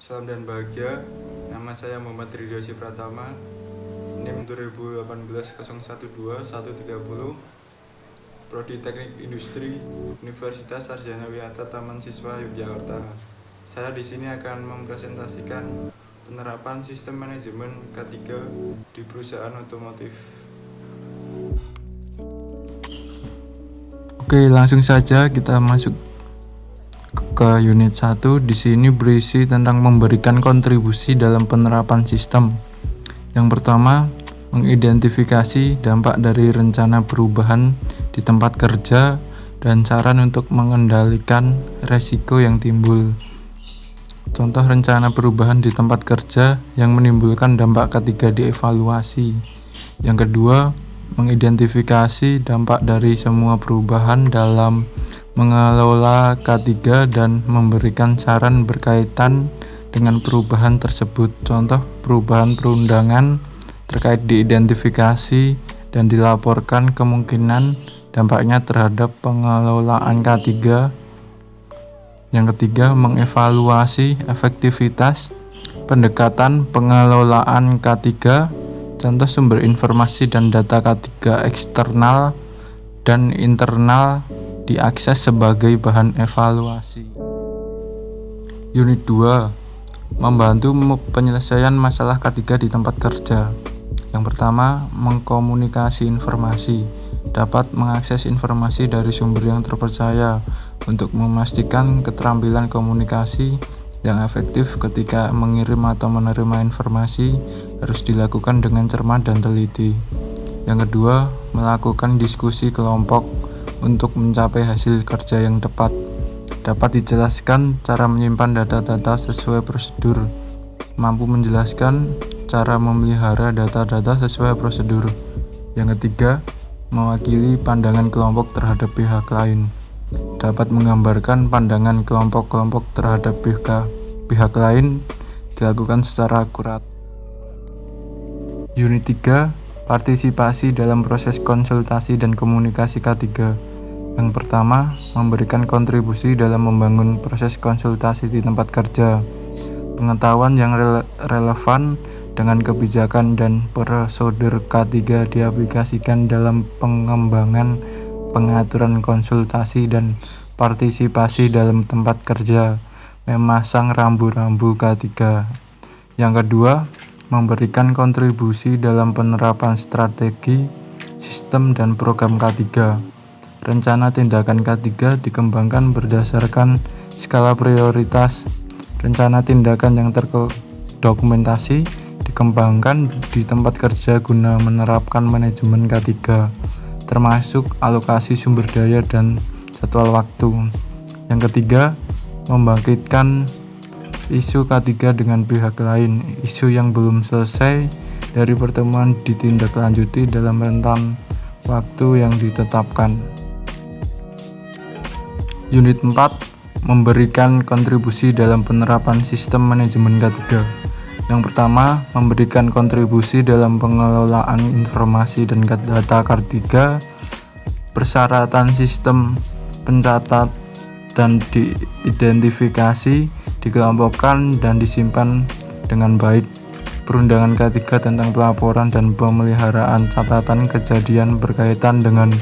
Salam dan bahagia. Nama saya Muhammad Ridhosi Pratama. NIM 2018-012-130. Prodi Teknik Industri Universitas Sarjana Wiyata Taman Siswa Yogyakarta. Saya di sini akan mempresentasikan penerapan sistem manajemen K3 di perusahaan otomotif. Oke, langsung saja kita masuk ke unit 1. Di sini berisi tentang memberikan kontribusi dalam penerapan sistem. Yang pertama, mengidentifikasi dampak dari rencana perubahan di tempat kerja dan saran untuk mengendalikan resiko yang timbul. Contoh rencana perubahan di tempat kerja yang menimbulkan dampak ketiga dievaluasi. Yang kedua, mengidentifikasi dampak dari semua perubahan dalam mengelola K3 dan memberikan saran berkaitan dengan perubahan tersebut. Contoh perubahan perundangan terkait diidentifikasi dan dilaporkan kemungkinan dampaknya terhadap pengelolaan K3. Yang ketiga, mengevaluasi efektivitas pendekatan pengelolaan K3. Contoh sumber informasi dan data K3 eksternal dan internal diakses sebagai bahan evaluasi. Unit 2, membantu penyelesaian masalah K3 di tempat kerja. Yang pertama, mengkomunikasi informasi. Dapat mengakses informasi dari sumber yang terpercaya untuk memastikan keterampilan komunikasi yang efektif ketika mengirim atau menerima informasi harus dilakukan dengan cermat dan teliti. Yang kedua, melakukan diskusi kelompok untuk mencapai hasil kerja yang tepat. Dapat dijelaskan cara menyimpan data-data sesuai prosedur. Mampu menjelaskan cara memelihara data-data sesuai prosedur. Yang ketiga, mewakili pandangan kelompok terhadap pihak lain. Dapat menggambarkan pandangan kelompok-kelompok terhadap pihak lain dilakukan secara akurat. Unit 3, partisipasi dalam proses konsultasi dan komunikasi K3. Yang pertama, memberikan kontribusi dalam membangun proses konsultasi di tempat kerja. Pengetahuan yang relevan dengan kebijakan dan prosedur K3 diaplikasikan dalam pengembangan pengaturan konsultasi dan partisipasi dalam tempat kerja. Memasang rambu-rambu K3. Yang kedua, memberikan kontribusi dalam penerapan strategi, sistem, dan program K3. Rencana tindakan K3 dikembangkan berdasarkan skala prioritas. Rencana tindakan yang terdokumentasi dikembangkan di tempat kerja guna menerapkan manajemen K3, termasuk alokasi sumber daya dan jadwal waktu. Yang ketiga, membangkitkan isu K3 dengan pihak lain. Isu yang belum selesai dari pertemuan ditindaklanjuti dalam rentan waktu yang ditetapkan. Unit 4, memberikan kontribusi dalam penerapan sistem manajemen K3. Yang pertama, memberikan kontribusi dalam pengelolaan informasi dan data K3. Persyaratan sistem pencatat dan diidentifikasi, dikelompokkan dan disimpan dengan baik. Perundangan K3 tentang pelaporan dan pemeliharaan catatan kejadian berkaitan dengan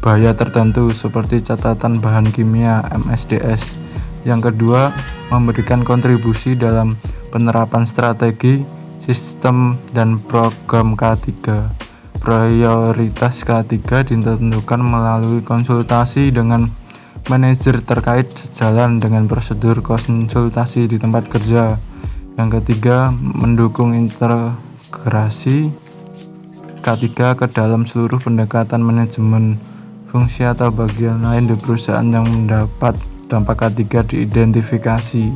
bahaya tertentu seperti catatan bahan kimia MSDS. Yang kedua, memberikan kontribusi dalam penerapan strategi, sistem, dan program K3. Prioritas K3 ditentukan melalui konsultasi dengan manajer terkait sejalan dengan prosedur konsultasi di tempat kerja. Yang ketiga, mendukung integrasi K3 ke dalam seluruh pendekatan manajemen, fungsi atau bagian lain di perusahaan yang mendapat dampak K3 diidentifikasi.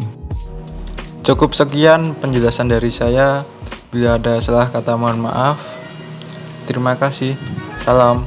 Cukup sekian penjelasan dari saya. Bila ada salah kata mohon maaf. Terima kasih. Salam.